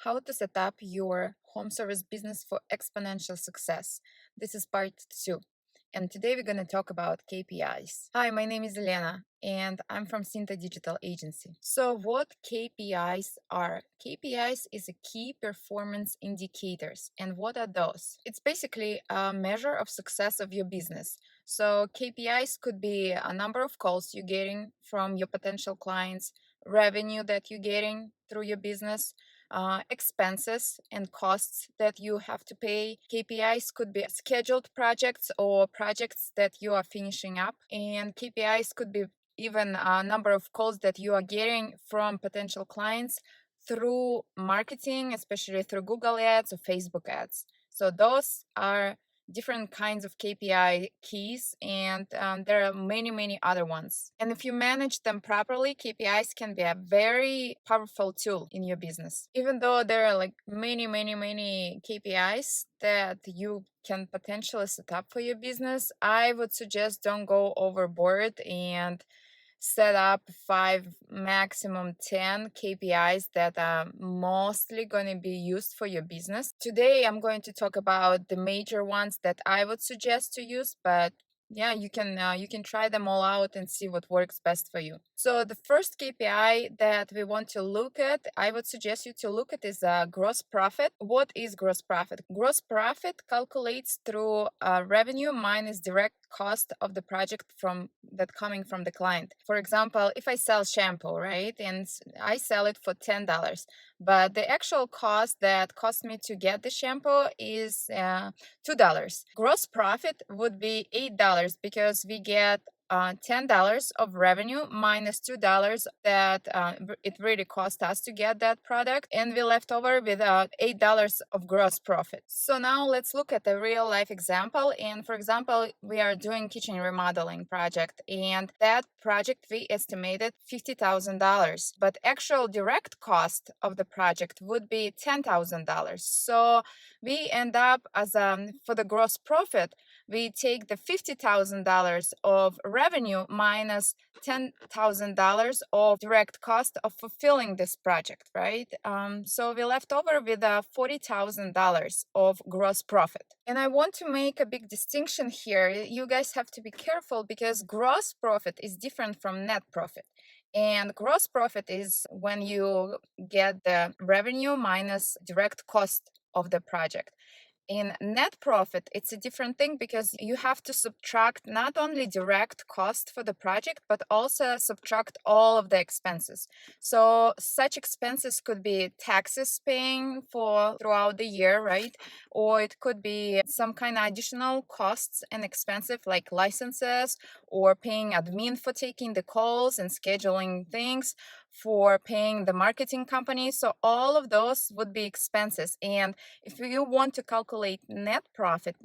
How to set up your home service business for exponential success. This is part 2. And today we're going to talk about KPIs. Hi, my name is Elena and I'm from Cinta Digital Agency. So what KPIs are? KPIs is a key performance indicators. And what are those? It's basically a measure of success of your business. So KPIs could be a number of calls you're getting from your potential clients, revenue that you're getting through your business, expenses and costs that you have to pay. KPIs could be scheduled projects or projects that you are finishing up, and KPIs could be even a number of calls that you are getting from potential clients through marketing, especially through Google ads or Facebook ads. So those are different kinds of KPI keys, and there are many other ones. And if you manage them properly, KPIs can be a very powerful tool in your business. Even though there are like many KPIs that you can potentially set up for your business, I would suggest don't go overboard and set up 5, maximum 10 KPIs that are mostly going to be used for your business. Today, I'm going to talk about the major ones that I would suggest to use, but yeah, you can try them all out and see what works best for you. So the first KPI that we want to look at, I would suggest you to look at, is gross profit. What is gross profit? Gross profit calculates through revenue minus direct cost of the project from that coming from the client. For example, if I sell shampoo, right, and I sell it for $10, but the actual cost that cost me to get the shampoo is $2. Gross profit would be $8 because we get $10 of revenue minus $2 that it really cost us to get that product, and we left over with $8 of gross profit. So now let's look at a real life example. And for example, we are doing kitchen remodeling project, and that project we estimated $50,000, but actual direct cost of the project would be $10,000. So we end up as for the gross profit, we take the $50,000 of revenue minus $10,000 of direct cost of fulfilling this project, right? So we left over with $40,000 of gross profit. And I want to make a big distinction here. You guys have to be careful because gross profit is different from net profit. And gross profit is when you get the revenue minus direct cost of the project. In net profit, it's a different thing because you have to subtract not only direct cost for the project, but also subtract all of the expenses. So such expenses could be taxes paying for throughout the year, right? Or it could be some kind of additional costs and expensive like licenses, or paying admin for taking the calls and scheduling things, for paying the marketing company. So all of those would be expenses. And if you want to calculate net profit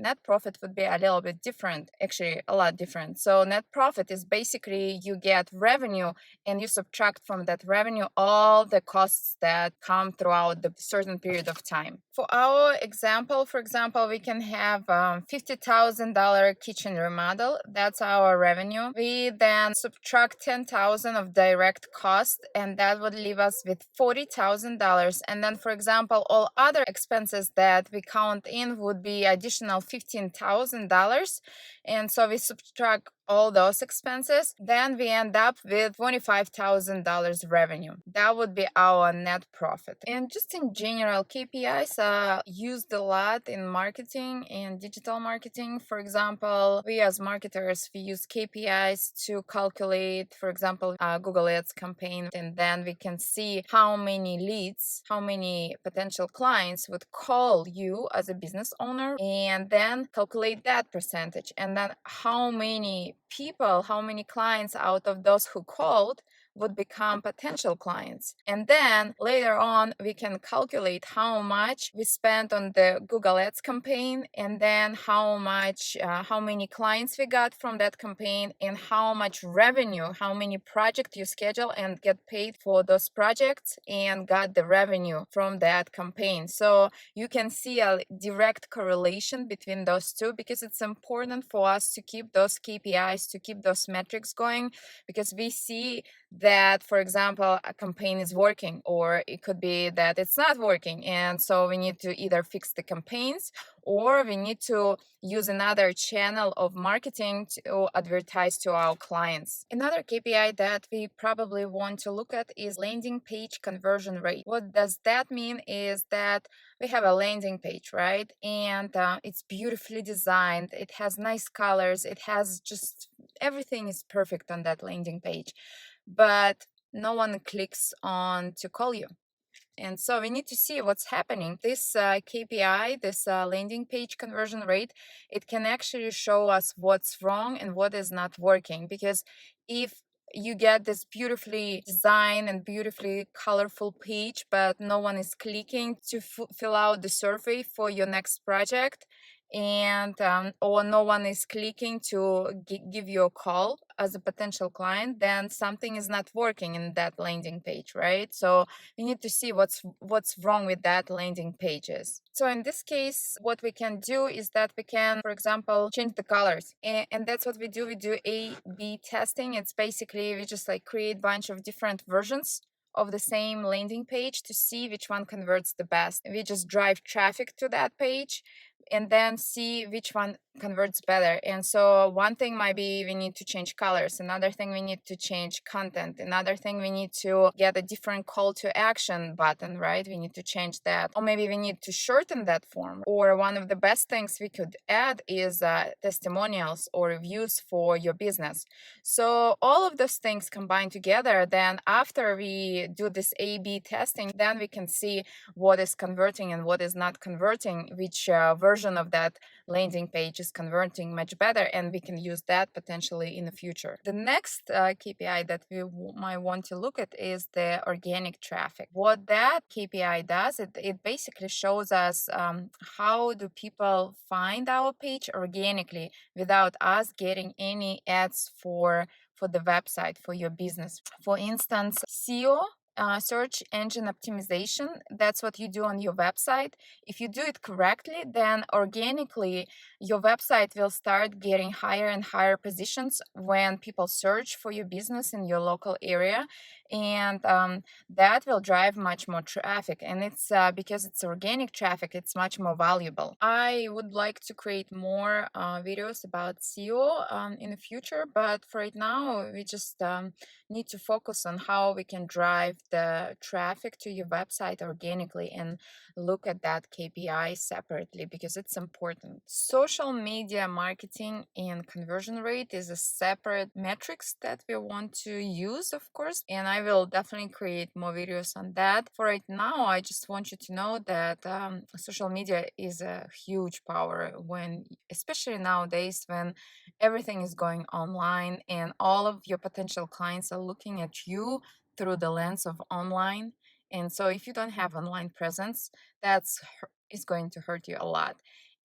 would be a little bit different, actually a lot different. So net profit is basically you get revenue and you subtract from that revenue all the costs that come throughout the certain period of time. For our example, for example, we can have $50,000 kitchen remodel. That's our revenue. We then subtract $10,000 of direct cost, and that would leave us with $40,000. And then, for example, all other expenses that we count in would be additional $15,000. And so we subtract all those expenses, then we end up with $25,000 revenue. That would be our net profit. And just in general, KPIs are used a lot in marketing and digital marketing. For example, we as marketers, we use KPIs to calculate, for example, Google Ads campaign, and then we can see how many leads, how many potential clients would call you as a business owner, and then calculate that percentage, and then how many people, how many clients out of those who called would become potential clients. And then later on, we can calculate how much we spent on the Google Ads campaign, and then how many clients we got from that campaign, and how much revenue, how many projects you schedule and get paid for those projects and got the revenue from that campaign. So you can see a direct correlation between those two, because it's important for us to keep those KPIs, to keep those metrics going, because we see that, for example, a campaign is working, or it could be that it's not working. And so we need to either fix the campaigns, or we need to use another channel of marketing to advertise to our clients. Another KPI that we probably want to look at is landing page conversion rate. What does that mean is that we have a landing page, right? And it's beautifully designed. It has nice colors. It has just everything is perfect on that landing page, but no one clicks on to call you. And so we need to see what's happening. This KPI, this landing page conversion rate, it can actually show us what's wrong and what is not working. Because if you get this beautifully designed and beautifully colorful page, but no one is clicking to fill out the survey for your next project, and or no one is clicking to give you a call as a potential client, then something is not working in that landing page, right? So we need to see what's wrong with that landing pages. So in this case, what we can do is that we can, for example, change the colors, and that's what we do. We do A/B testing. It's basically we just like create a bunch of different versions of the same landing page to see which one converts the best. We just drive traffic to that page and then see which one converts better. And so one thing might be we need to change colors. Another thing, we need to change content. Another thing, we need to get a different call to action button, right? We need to change that. Or maybe we need to shorten that form. Or one of the best things we could add is testimonials or reviews for your business. So all of those things combined together, then after we do this A/B testing, then we can see what is converting and what is not converting, which version of that landing page is converting much better, and we can use that potentially in the future. The next KPI that we might want to look at is the organic traffic. What that KPI does, it basically shows us how do people find our page organically without us getting any ads for the website, for your business. For instance, SEO, search engine optimization, that's what you do on your website. If you do it correctly, then organically your website will start getting higher and higher positions when people search for your business in your local area, and that will drive much more traffic. And it's because it's organic traffic, it's much more valuable. I would like to create more videos about SEO in the future, but for right now we just need to focus on how we can drive the traffic to your website organically and look at that KPI separately because it's important. Social media marketing and conversion rate is a separate metrics that we want to use, of course, and I will definitely create more videos on that. For right now, I just want you to know that social media is a huge power when, especially nowadays, when everything is going online and all of your potential clients are looking at you through the lens of online. And so if you don't have online presence, is going to hurt you a lot.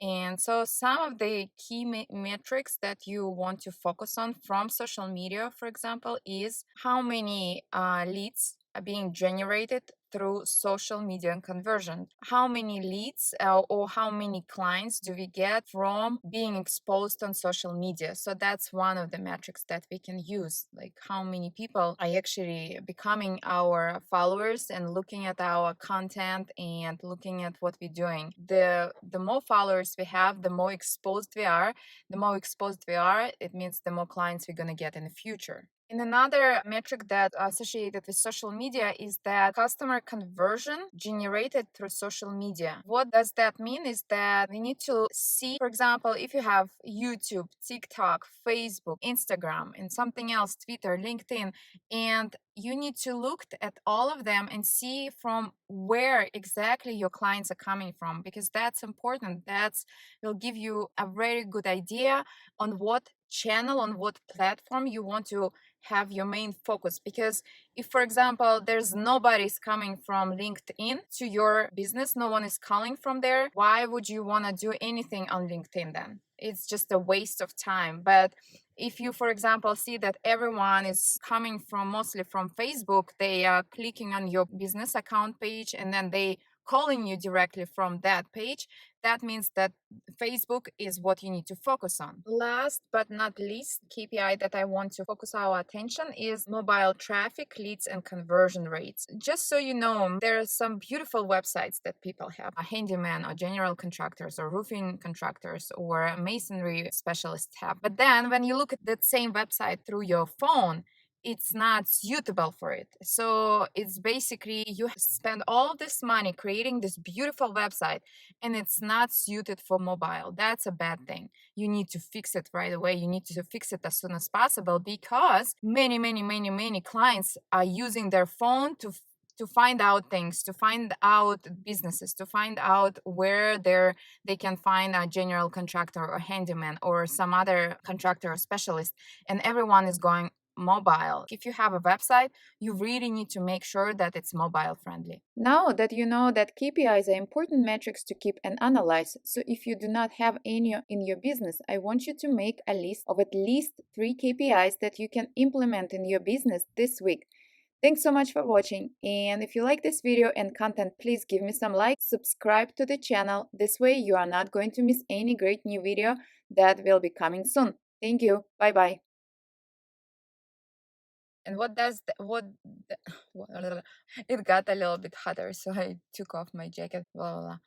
And so some of the key metrics that you want to focus on from social media, for example, is how many leads are being generated through social media and conversion. How many leads or how many clients do we get from being exposed on social media? So that's one of the metrics that we can use, like how many people are actually becoming our followers and looking at our content and looking at what we're doing. The more followers we have, the more exposed we are. The more exposed we are, it means the more clients we're going to get in the future. And another metric that associated with social media is that customer conversion generated through social media. What does that mean is that we need to see, for example, if you have YouTube, TikTok, Facebook, Instagram, and something else, Twitter, LinkedIn, and you need to look at all of them and see from where exactly your clients are coming from, because that's important. That will give you a very good idea on what channel, on what platform you want to have your main focus. Because if, for example, there's nobody's coming from LinkedIn to your business, no one is calling from there, why would you want to do anything on LinkedIn then? It's just a waste of time. But if you, for example, see that everyone is coming from mostly from Facebook, they are clicking on your business account page and then they calling you directly from that page, that means that Facebook is what you need to focus on. Last but not least, KPI that I want to focus our attention is mobile traffic, leads, and conversion rates. Just so you know, there are some beautiful websites that people have, a handyman or general contractors or roofing contractors or masonry specialists have. But then when you look at that same website through your phone, it's not suitable for it. So it's basically you spend all this money creating this beautiful website and it's not suited for mobile. That's a bad thing. You need to fix it right away. You need to fix it as soon as possible because many clients are using their phone to find out things, to find out businesses, to find out where they can find a general contractor or handyman or some other contractor or specialist, and everyone is going mobile. If you have a website, you really need to make sure that it's mobile friendly. Now that you know that KPIs are important metrics to keep and analyze, so if you do not have any in your business, I want you to make a list of at least 3 KPIs that you can implement in your business this week. Thanks so much for watching, and if you like this video and content, please give me some likes, subscribe to the channel. This way you are not going to miss any great new video that will be coming soon. Thank you. Bye bye. And what does the, it got a little bit hotter, so I took off my jacket. Blah, blah, blah.